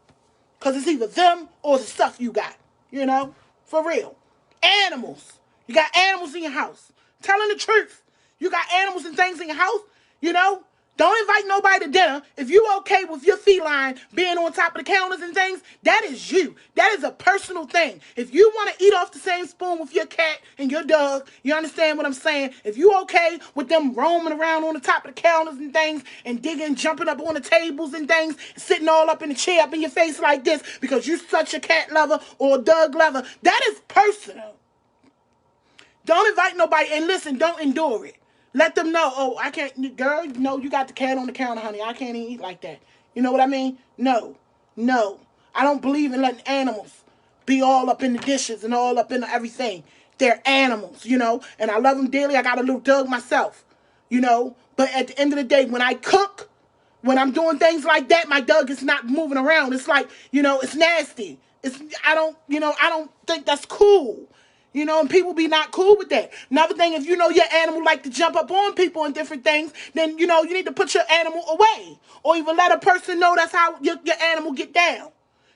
Because it's either them or the stuff you got. You know? For real. Animals. You got animals in your house. Telling the truth. You got animals and things in your house, you know? Don't invite nobody to dinner. If you okay with your feline being on top of the counters and things, that is you. That is a personal thing. If you want to eat off the same spoon with your cat and your dog, you understand what I'm saying? If you okay with them roaming around on the top of the counters and things and digging, jumping up on the tables and things, sitting all up in the chair up in your face like this because you such a cat lover or a dog lover, that is personal. Don't invite nobody, and listen, don't endure it. Let them know, oh, I can't, girl, no, you got the cat on the counter, honey. I can't even eat like that. You know what I mean? No. I don't believe in letting animals be all up in the dishes and all up in everything. They're animals, you know, and I love them dearly. I got a little dog myself, you know, but at the end of the day, when I cook, when I'm doing things like that, my dog is not moving around. It's like, you know, it's nasty. I don't think that's cool. You know, and people be not cool with that. Another thing, if you know your animal like to jump up on people and different things, then, you know, you need to put your animal away. Or even let a person know that's how your animal get down.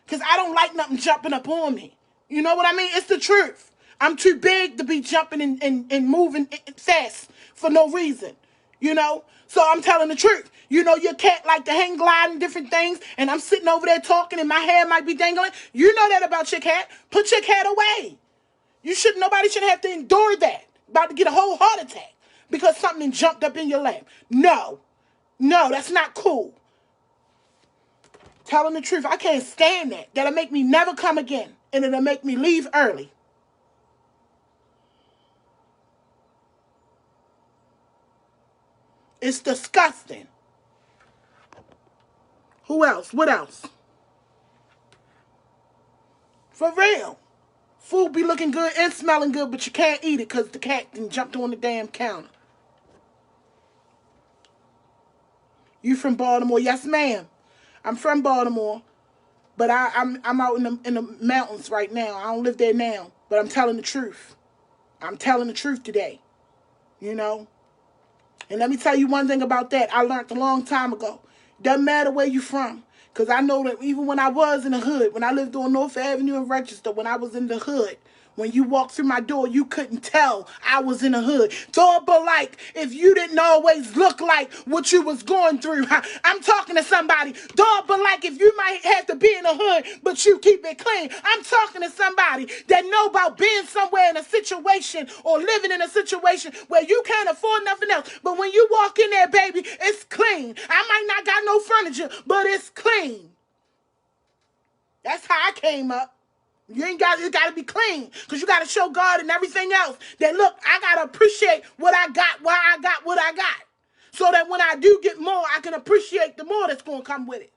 Because I don't like nothing jumping up on me. You know what I mean? It's the truth. I'm too big to be jumping and moving fast for no reason. You know? So I'm telling the truth. You know your cat like to hang glide and different things, and I'm sitting over there talking and my hair might be dangling. You know that about your cat. Put your cat away. Nobody should have to endure that. About to get a whole heart attack because something jumped up in your lap. No. No, that's not cool. Telling the truth, I can't stand that. That'll make me never come again. And it'll make me leave early. It's disgusting. Who else? What else? For real. Food be looking good and smelling good, but you can't eat it because the cat done jumped on the damn counter. You from Baltimore? Yes, ma'am. I'm from Baltimore. But I'm out in the mountains right now. I don't live there now. But I'm telling the truth. I'm telling the truth today. You know? And let me tell you one thing about that. I learned a long time ago. Doesn't matter where you from. Because I know that even when I was in the hood, when I lived on North Avenue and Register, when I was in the hood, when you walked through my door, you couldn't tell I was in the hood. But like, if you didn't always look like what you was going through. I'm talking to somebody. But like, if you might have to be in the hood, but you keep it clean. I'm talking to somebody that know about being somewhere in a situation or living in a situation where you can't afford nothing else. But when you walk in there, baby, it's clean. I might not got no furniture, but it's clean. That's how I came up. You got to be clean because you got to show God and everything else that, look, I got to appreciate what I got, why I got what I got. So that when I do get more, I can appreciate the more that's going to come with it.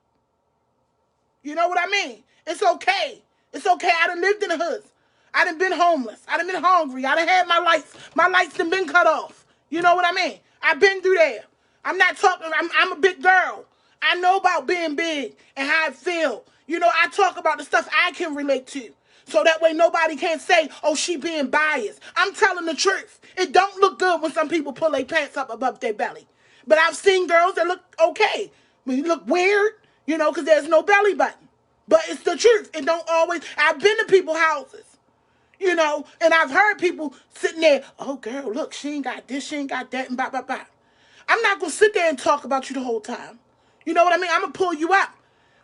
You know what I mean? It's okay. It's okay. I done lived in the hoods. I done been homeless. I done been hungry. I done had my lights. My lights done been cut off. You know what I mean? I've been through there. I'm not talking, I'm a big girl. I know about being big and how I feel. You know, I talk about the stuff I can relate to. So that way nobody can say, oh, she being biased. I'm telling the truth. It don't look good when some people pull their pants up above their belly. But I've seen girls that look okay. I mean, you look weird, you know, because there's no belly button. But it's the truth. It don't always. I've been to people's houses, you know, and I've heard people sitting there, oh, girl, look, she ain't got this, she ain't got that, and blah, blah, blah. I'm not going to sit there and talk about you the whole time. You know what I mean? I'm going to pull you up.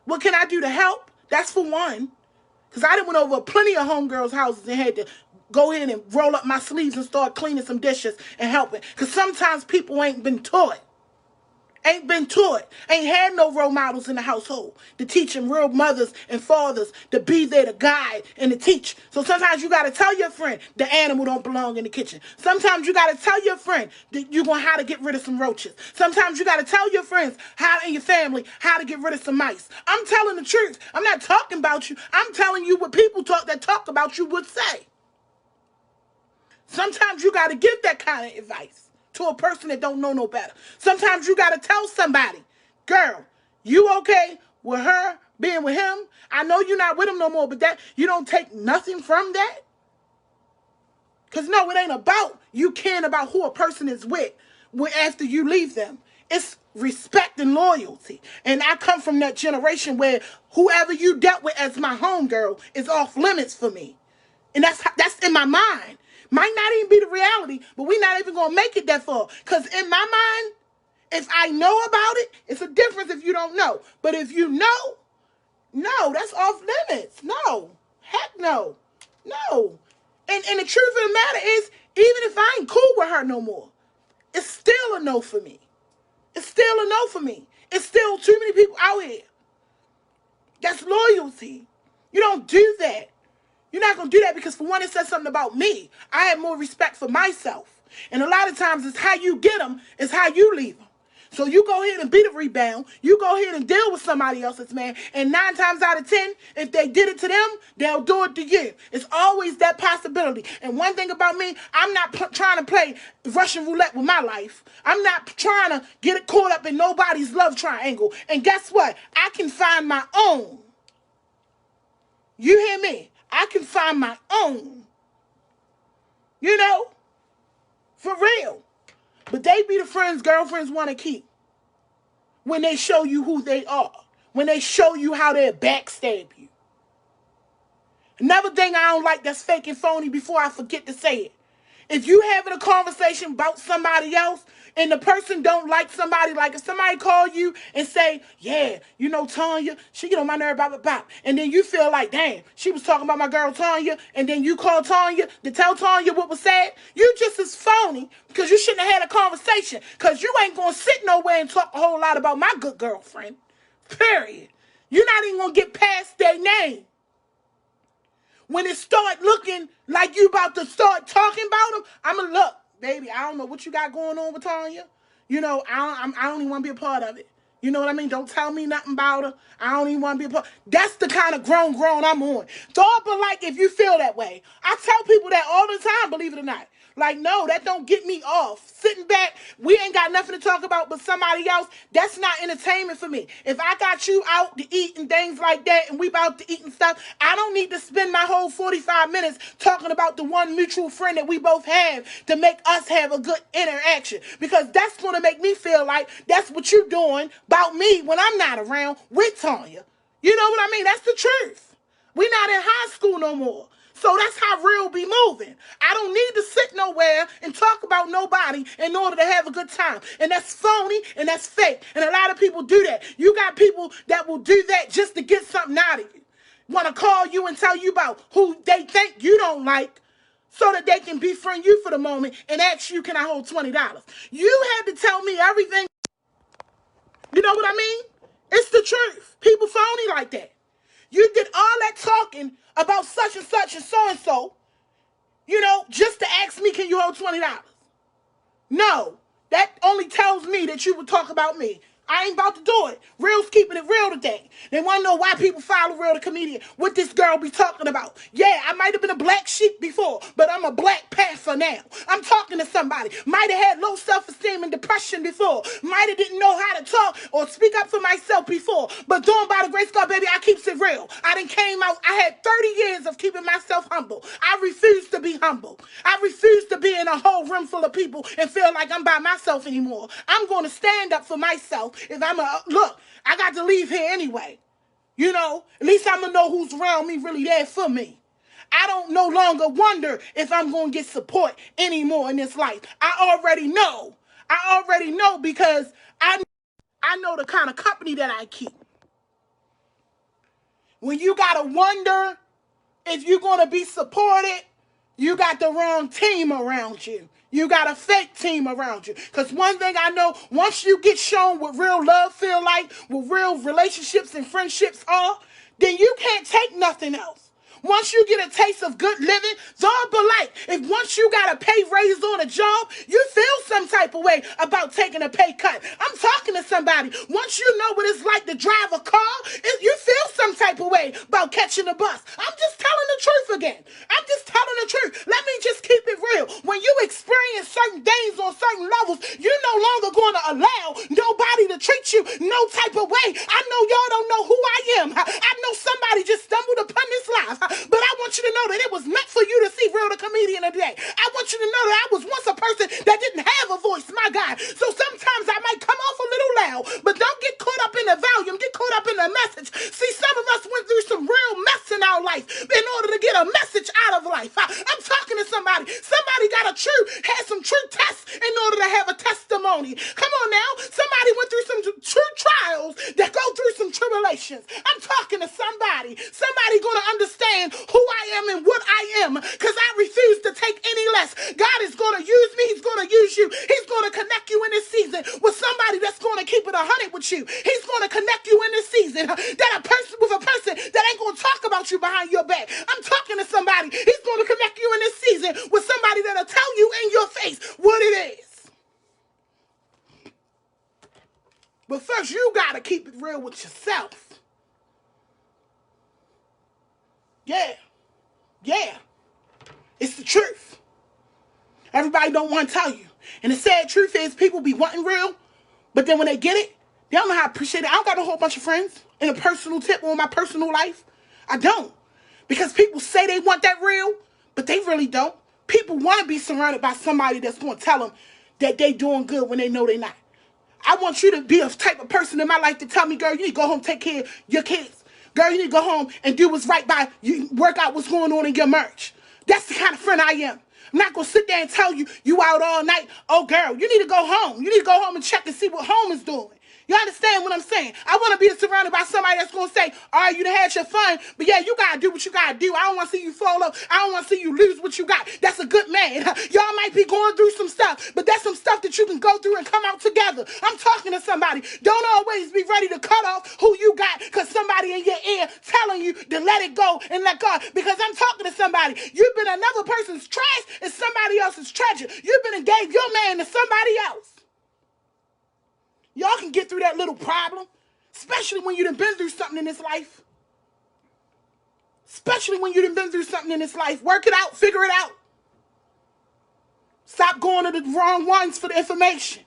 What can I do to help? That's for one. Because I done went over plenty of homegirls' houses and had to go in and roll up my sleeves and start cleaning some dishes and helping. Because sometimes people ain't been taught. Ain't been taught. Ain't had no role models in the household to teach them, real mothers and fathers, to be there to guide and to teach. So sometimes you got to tell your friend the animal don't belong in the kitchen. Sometimes you got to tell your friend that you're going to how to get rid of some roaches. Sometimes you got to tell your friends how and your family how to get rid of some mice. I'm telling the truth. I'm not talking about you. I'm telling you what people that talk about you would say. Sometimes you got to give that kind of advice to a person that don't know no better. Sometimes you got to tell somebody, girl, you okay with her being with him? I know you're not with him no more, but that you don't take nothing from that. Because no, it ain't about you caring about who a person is with after you leave them. It's respect and loyalty. And I come from that generation where whoever you dealt with as my homegirl is off limits for me. And that's in my mind. Might not even be the reality, but we're not even going to make it that far. Because in my mind, if I know about it, it's a difference if you don't know. But if you know, no, that's off limits. No. Heck no. No. And the truth of the matter is, even if I ain't cool with her no more, it's still a no for me. It's still a no for me. It's still too many people out here. That's loyalty. You don't do that. You're not going to do that because, for one, it says something about me. I have more respect for myself. And a lot of times it's how you get them, it's how you leave them. So you go ahead and be the rebound. You go ahead and deal with somebody else's man. And 9 times out of 10, if they did it to them, they'll do it to you. It's always that possibility. And one thing about me, I'm not trying to play Russian roulette with my life. I'm not trying to get it caught up in nobody's love triangle. And guess what? I can find my own. You hear me? I can find my own. You know? For real. But they be the friends girlfriends want to keep. When they show you who they are. When they show you how they'll backstab you. Another thing I don't like that's fake and phony before I forget to say it. If you having a conversation about somebody else and the person don't like somebody, like if somebody call you and say, yeah, you know Tanya, she get on my nerve, blah, blah, blah. And then you feel like, damn, she was talking about my girl Tanya, and then you call Tanya to tell Tanya what was said, you just as phony because you shouldn't have had a conversation because you ain't going to sit nowhere and talk a whole lot about my good girlfriend. Period. You're not even going to get past their name. When it start looking like you about to start talking about them, I'm going to look, baby, I don't know what you got going on with Tanya. You know, I don't even want to be a part of it. You know what I mean? Don't tell me nothing about her. I don't even want to be a part. That's the kind of grown I'm on. Thought but like if you feel that way. I tell people that all the time, believe it or not. Like, no, that don't get me off. Sitting back, we ain't got nothing to talk about but somebody else. That's not entertainment for me. If I got you out to eat and things like that and we about to eat and stuff, I don't need to spend my whole 45 minutes talking about the one mutual friend that we both have to make us have a good interaction. Because that's going to make me feel like that's what you're doing about me when I'm not around with Tanya. You know what I mean? That's the truth. We're not in high school no more. So that's how real be moving. I don't need to sit nowhere and talk about nobody in order to have a good time. And that's phony and that's fake. And a lot of people do that. You got people that will do that just to get something out of you. Want to call you and tell you about who they think you don't like so that they can befriend you for the moment and ask you, can I hold $20? You had to tell me everything. You know what I mean? It's the truth. People phony like that. You did all that talking about such and so, you know, just to ask me, can you hold $20? No, that only tells me that you would talk about me. I ain't about to do it. Real's keeping it real today. They want to know why people follow Real the Comedian. What this girl be talking about. Yeah, I might have been a black sheep before, but I'm a black panther now. I'm talking to somebody. Might have had low self-esteem and depression before. Might have didn't know how to talk or speak up for myself before. But doing by the grace of God, baby, I keeps it real. I done came out. I had 30 years of keeping myself humble. I refuse to be humble. I refuse to be in a whole room full of people and feel like I'm by myself anymore. I'm going to stand up for myself. If I'm look, I got to leave here anyway. You know, at least I'm going to know who's around me really there for me. I don't no longer wonder if I'm going to get support anymore in this life. I already know. I already know because I know the kind of company that I keep. When you got to wonder if you're going to be supported, you got the wrong team around you. You got a fake team around you. Because one thing I know, once you get shown what real love feel like, what real relationships and friendships are, then you can't take nothing else. Once you get a taste of good living, but like, if once you got a pay raise on a job, you feel some type of way about taking a pay cut. I'm talking to somebody. Once you know what it's like to drive a car, you feel some type of way about catching a bus. I'm just telling the truth again. I'm just telling the truth. Let me just keep it real. When you experience certain things on certain levels, you're no longer going to allow nobody to treat you no type of way. I know y'all don't know who I am. I know somebody just stumbled upon this life. But I want you to know that it was meant for you to see Real the Comedian today. I want you to know that I was once a person that didn't have a voice, my God. So sometimes I might come off a little loud, but don't get caught up in the volume. Get caught up in the message. See, some of us went through some real mess in our life in order to get a message out of life. I'm talking to somebody. Somebody had some true tests in order to have a testimony. Come on now. Somebody went through some true trials that go through some tribulations. I'm talking to somebody. Somebody going to understand who I am and what I am, because I refuse to take any less. God is going to use me. He's going to use you. He's going to connect you in this season with somebody that's going to keep it 100 with you. He's going to connect you in this season that a person that ain't going to talk about you behind your back. I'm talking to somebody. He's going to connect you in this season with somebody that'll tell you in your face what it is. But first, you got to keep it real with yourself. Yeah. It's the truth. Everybody don't want to tell you. And the sad truth is people be wanting real, but then when they get it, they don't know how to appreciate it. I don't got a whole bunch of friends in a personal tip on my personal life. I don't. Because people say they want that real, but they really don't. People want to be surrounded by somebody that's going to tell them that they doing good when they know they're not. I want you to be a type of person in my life to tell me, girl, you need to go home and take care of your kids. Girl, you need to go home and do what's right by you, work out what's going on in your marriage. That's the kind of friend I am. I'm not going to sit there and tell you, you out all night. Oh, girl, you need to go home. You need to go home and check and see what home is doing. You understand what I'm saying? I want to be surrounded by somebody that's going to say, all right, you done had your fun, but yeah, you got to do what you got to do. I don't want to see you fall off. I don't want to see you lose what you got. That's a good man. Y'all might be going through some stuff, but that's some stuff that you can go through and come out together. I'm talking to somebody. Don't always be ready to cut off who you got because somebody in your ear telling you to let it go and let God. Because I'm talking to somebody. You've been another person's trash and somebody else's treasure. You've been and gave your man to somebody else. Y'all can get through that little problem, especially when you done been through something in this life. Especially when you done been through something in this life. Work it out, figure it out. Stop going to the wrong ones for the information.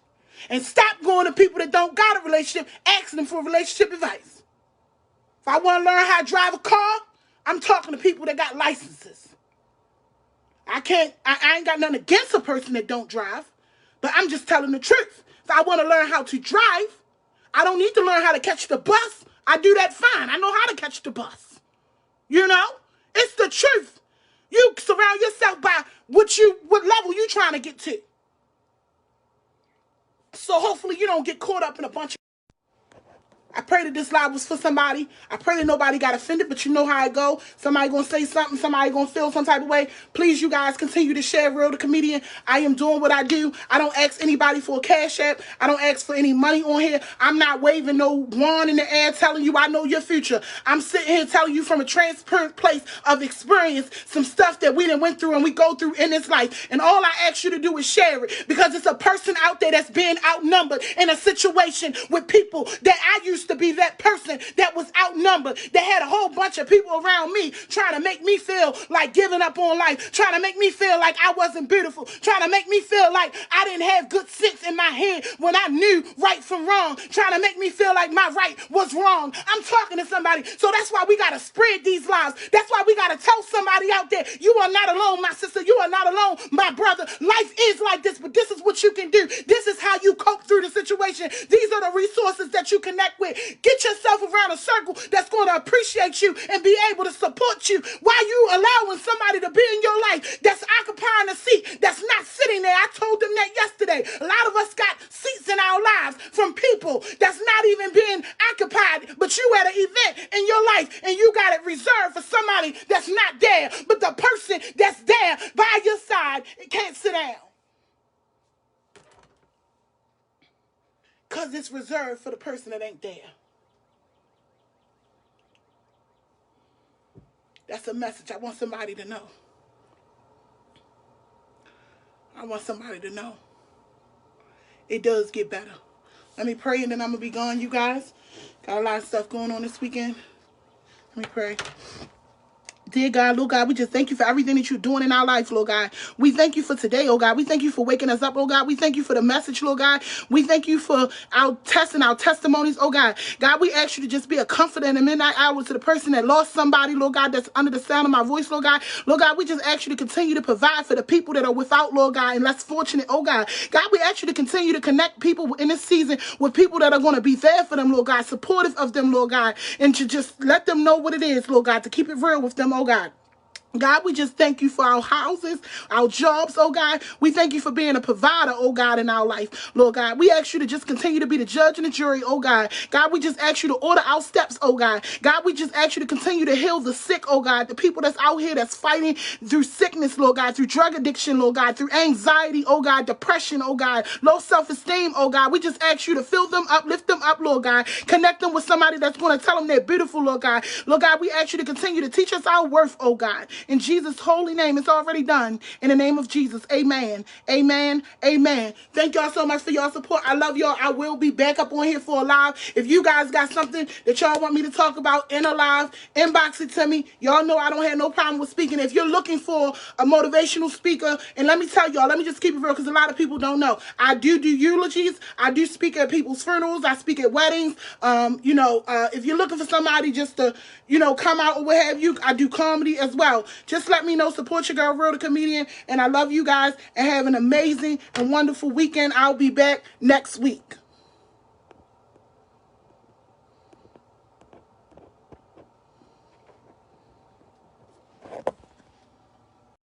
And stop going to people that don't got a relationship, asking them for relationship advice. If I want to learn how to drive a car, I'm talking to people that got licenses. I ain't got nothing against a person that don't drive, but I'm just telling the truth. If I want to learn how to drive, I don't need to learn how to catch the bus. I do that fine. I know how to catch the bus. You know? It's the truth. You surround yourself by what level you trying to get to. So hopefully you don't get caught up in a bunch of... I pray that this live was for somebody. I pray that nobody got offended, but you know how it go. Somebody gonna say something. Somebody gonna feel some type of way. Please, you guys, continue to share Real the Comedian. I am doing what I do. I don't ask anybody for a cash app. I don't ask for any money on here. I'm not waving no wand in the air telling you I know your future. I'm sitting here telling you from a transparent place of experience some stuff that we done went through and we go through in this life. And all I ask you to do is share it because it's a person out there that's being outnumbered in a situation with people that I used to be that person that was outnumbered, that had a whole bunch of people around me trying to make me feel like giving up on life, trying to make me feel like I wasn't beautiful, trying to make me feel like I didn't have good sense in my head when I knew right from wrong, trying to make me feel like my right was wrong. I'm talking to somebody. So that's why we got to spread these lies. That's why we got to tell somebody out there, you are not alone, my sister. You are not alone, my brother. Life is like this, but this is what you can do. This is how you cope through the situation. These are the resources that you connect with. Get yourself around a circle that's going to appreciate you and be able to support you while you allowing somebody to be in your life that's occupying a seat that's not sitting there. I told them that yesterday. A lot of us got seats in our lives from people that's not even being occupied, but you at an event in your life and you got it reserved for somebody that's not there, but the person that's there by your side can't sit down because it's reserved for the person that ain't there. That's a message I want somebody to know. I want somebody to know. It does get better. Let me pray and then I'm going to be gone, you guys. Got a lot of stuff going on this weekend. Let me pray. Dear God, Lord God, we just thank you for everything that you're doing in our life, Lord God. We thank you for today, oh God. We thank you for waking us up, oh God. We thank you for the message, Lord God. We thank you for our tests and our testimonies, oh God. God, we ask you to just be a comforter in the midnight hour to the person that lost somebody, Lord God, that's under the sound of my voice, Lord God. Lord God, we just ask you to continue to provide for the people that are without, Lord God, and less fortunate, oh God. God, we ask you to continue to connect people in this season with people that are going to be there for them, Lord God, supportive of them, Lord God, and to just let them know what it is, Lord God, to keep it real with them, oh God. God, we just thank you for our houses, our jobs, oh God. We thank you for being a provider, oh God, in our life, Lord God. We ask you to just continue to be the judge and the jury, oh God. God, we just ask you to order our steps, oh God. God, we just ask you to continue to heal the sick, oh God. The people that's out here that's fighting through sickness, Lord God, through drug addiction, Lord God, through anxiety, oh God, depression, oh God, low self-esteem, oh God. We just ask you to fill them up, lift them up, Lord God. Connect them with somebody that's going to tell them they're beautiful, Lord God. Lord God, we ask you to continue to teach us our worth, oh God. In Jesus' holy name, it's already done. In the name of Jesus, amen, amen, amen. Thank y'all so much for your support. I love y'all. I will be back up on here for a live. If you guys got something that y'all want me to talk about in a live, inbox it to me. Y'all know I don't have no problem with speaking. If you're looking for a motivational speaker, and let me tell y'all, let me just keep it real because a lot of people don't know. I do eulogies. I do speak at people's funerals. I speak at weddings. If you're looking for somebody just to, come out or what have you, I do comedy as well. Just let me know. Support your girl, Real the Comedian. And I love you guys. And have an amazing and wonderful weekend. I'll be back next week.